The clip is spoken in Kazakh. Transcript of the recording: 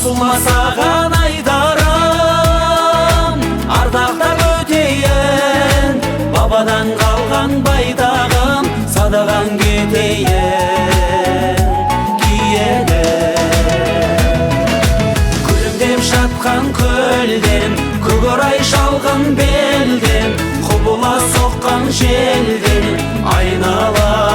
таусылма саған айдарым, ардақтап өтейін, бабадан қалған байтағым, садаған кетейін киелі. Күлімдеп жатқан көлден, көкорай шалғын белден, құбыла соққан желден айнала